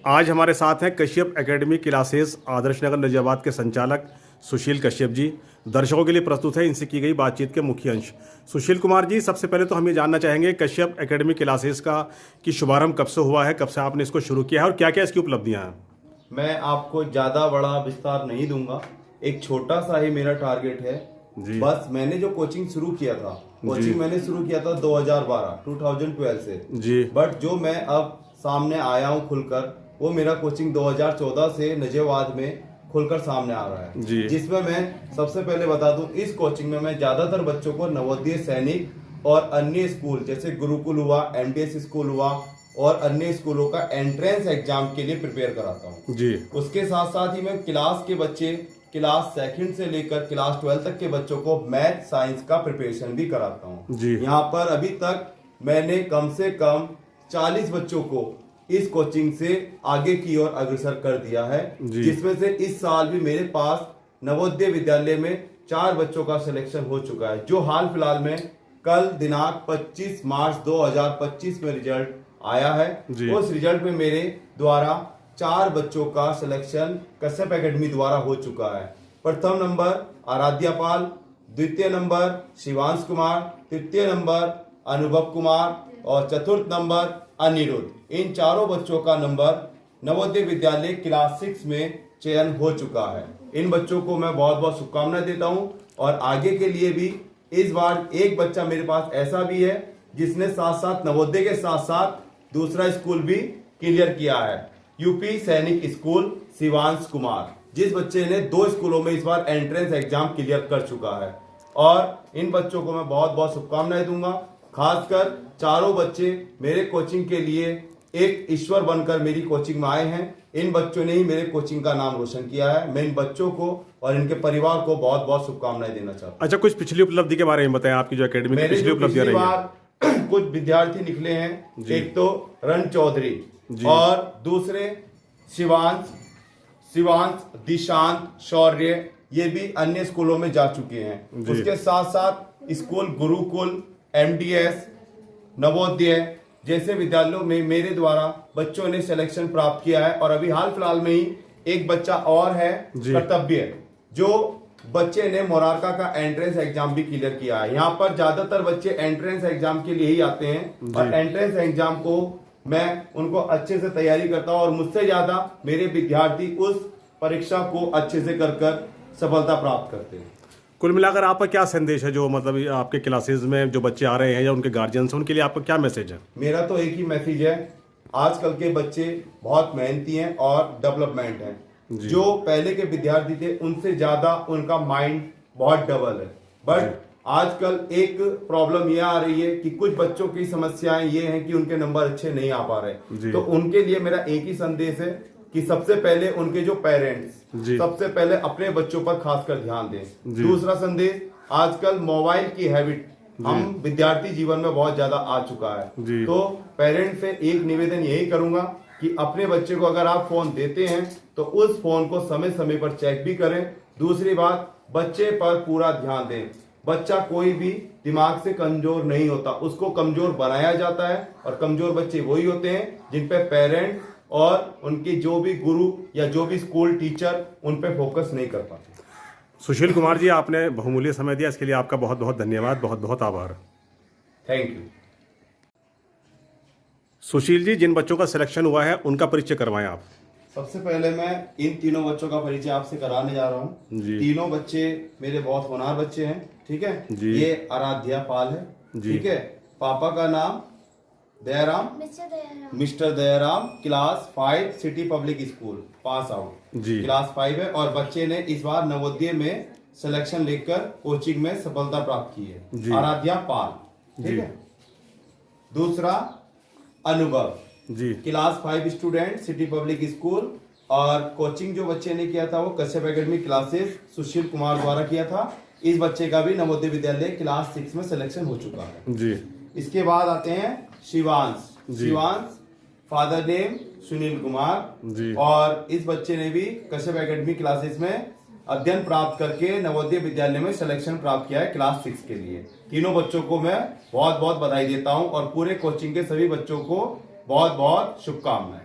आज हमारे साथ हैं कश्यप एकेडमी क्लासेस आदर्श नगर नजियाबाद के संचालक सुशील कश्यप जी। दर्शकों के लिए प्रस्तुत है इनसे की गई बातचीत के मुख्य अंश। सुशील कुमार जी, सबसे पहले तो हम ये जानना चाहेंगे कश्यप एकेडमी क्लासेस का कि शुभारंभ कब से हुआ है, कब से आपने इसको शुरू किया है और क्या क्या इसकी उपलब्धियां हैं। मैं आपको ज्यादा बड़ा विस्तार नहीं दूंगा, एक छोटा सा ही मेरा टारगेट है जी। बस मैंने जो कोचिंग शुरू किया था, कोचिंग मैंने शुरू किया था 2012 से जी। बट जो मैं अब सामने आया हूँ खुलकर, वो मेरा कोचिंग 2014 से नजियाबाद में खुलकर सामने आ रहा है जी। जिसमें मैं सबसे पहले बता दूं, इस कोचिंग में मैं ज्यादातर बच्चों को नवोदय, सैनिक और अन्य स्कूल जैसे गुरुकुल हुआ, एमटीएस स्कूल हुआ और अन्य स्कूलों का एंट्रेंस एग्जाम के लिए प्रिपेयर कराता हूँ जी। उसके साथ साथ ही मैं क्लास के बच्चे, क्लास सेकंड से लेकर क्लास 12 तक के बच्चों को मैथ साइंस का प्रिपरेशन भी कराता हूँ जी। यहाँ पर अभी तक मैंने कम से कम 40 बच्चों को इस कोचिंग से आगे की ओर अग्रसर कर दिया है, जिसमें से इस साल भी मेरे पास नवोदय विद्यालय में 4 बच्चों का सिलेक्शन हो चुका है, जो हाल फिलहाल में कल दिनांक 25 मार्च 2025 में रिजल्ट आया है। उस रिजल्ट में मेरे द्वारा 4 बच्चों का सिलेक्शन कश्यप एकेडमी द्वारा हो चुका है। प्रथम नंबर आराध्या पाल, द्वितीय नंबर शिवांश कुमार, तृतीय नंबर अनुभव कुमार और चतुर्थ नंबर अनिरुद्ध। इन चारों बच्चों का नंबर नवोदय विद्यालय क्लास 6 में चयन हो चुका है। इन बच्चों को मैं बहुत बहुत शुभकामनाएं देता हूं और आगे के लिए भी। इस बार एक बच्चा मेरे पास ऐसा भी है जिसने साथ साथ नवोदय के साथ साथ दूसरा स्कूल भी क्लियर किया है, यूपी सैनिक स्कूल शिवांश कुमार, जिस बच्चे ने 2 स्कूलों में इस बार एंट्रेंस एग्जाम क्लियर कर चुका है। और इन बच्चों को मैं बहुत बहुत शुभकामनाएं दूंगा। खासकर चारों बच्चे मेरे कोचिंग के लिए एक ईश्वर बनकर मेरी कोचिंग में आए हैं। इन बच्चों ने ही मेरे कोचिंग का नाम रोशन किया है। मैं इन बच्चों को और इनके परिवार को बहुत बहुत शुभकामनाएं देना चाहता हूँ। अच्छा, कुछ पिछली उपलब्धि के बारे में बताएं, आपकी जो एकेडमी की पिछली उपलब्धियां रही हैं। कुछ विद्यार्थी निकले हैं, एक तो रण चौधरी और दूसरे शिवांश, दिशांत, शौर्य, ये भी अन्य स्कूलों में जा चुके हैं। उसके साथ साथ स्कूल गुरुकुल, एमटीएस, नवोदय जैसे विद्यालयों में मेरे द्वारा बच्चों ने सिलेक्शन प्राप्त किया है। और अभी हाल फिलहाल में ही एक बच्चा और है कर्तव्य, जो बच्चे ने मोरारका का एंट्रेंस एग्जाम भी क्लियर किया है। यहाँ पर ज्यादातर बच्चे एंट्रेंस एग्जाम के लिए ही आते हैं और एंट्रेंस एग्जाम को मैं उनको अच्छे से तैयारी करता हूँ और मुझसे ज्यादा मेरे विद्यार्थी उस परीक्षा को अच्छे से कर सफलता प्राप्त करते हैं। कुल मिलाकर आपका क्या संदेश है, जो मतलब आपके क्लासेस में जो बच्चे आ रहे हैं या उनके गार्जियंस हैं, उनके लिए आपका क्या मैसेज है? मेरा तो एक ही मैसेज है, आजकल के बच्चे बहुत मेहनती हैं और डेवलपमेंट हैं। जो पहले के विद्यार्थी थे उनसे ज्यादा उनका माइंड बहुत डबल है। बट आजकल एक प्रॉब्लम यह आ रही है कि कुछ बच्चों की समस्याएं ये हैं कि उनके नंबर अच्छे नहीं आ पा रहे। तो उनके लिए मेरा एक ही संदेश है कि सबसे पहले उनके जो पेरेंट्स सबसे पहले अपने बच्चों पर खासकर ध्यान दें। दूसरा संदेश, आजकल मोबाइल की हैबिट हम विद्यार्थी जीवन में बहुत ज्यादा आ चुका है। तो पेरेंट्स से एक निवेदन यही करूंगा कि अपने बच्चे को अगर आप फोन देते हैं तो उस फोन को समय समय पर चेक भी करें। दूसरी बात, बच्चे पर पूरा ध्यान दें। बच्चा कोई भी दिमाग से कमजोर नहीं होता, उसको कमजोर बनाया जाता है और कमजोर बच्चे वही होते हैं जिन पे पेरेंट्स और उनके जो भी गुरु या जो भी स्कूल टीचर उन पे फोकस नहीं कर पाते। सुशील कुमार जी, आपने बहुमूल्य समय दिया, इसके लिए आपका बहुत बहुत धन्यवाद, बहुत बहुत आभार। Thank you. सुशील जी, जिन बच्चों का सिलेक्शन हुआ है उनका परिचय करवाएं आप। सबसे पहले मैं इन तीनों बच्चों का परिचय आपसे कराने जा रहा हूँ। तीनों बच्चे मेरे बहुत होनहार बच्चे हैं, ठीक है। ये आराध्या पाल है, ठीक है। पापा का नाम Dayaram, mister Dayaram, class 5 city public school, pass out, class 5 है। और बच्चे ने इस बार नवोदय में सिलेक्शन लेकर कोचिंग में सफलता प्राप्त की है, आराध्या पाल, ठीक है। दूसरा अनुभव, class 5 student, city public school. और कोचिंग जो बच्चे ने किया था वो कश्यप एकेडमी क्लासेस सुशील कुमार द्वारा किया था। इस बच्चे का भी नवोदय विद्यालय क्लास 6 में सिलेक्शन हो चुका है। इसके बाद आते हैं शिवांश, फादर नेम सुनील कुमार। और इस बच्चे ने भी कश्यप एकेडमी क्लासेस में अध्ययन प्राप्त करके नवोदय विद्यालय में सिलेक्शन प्राप्त किया है क्लास 6 के लिए। तीनों बच्चों को मैं बहुत बहुत बधाई देता हूं और पूरे कोचिंग के सभी बच्चों को बहुत बहुत शुभकामनाएं।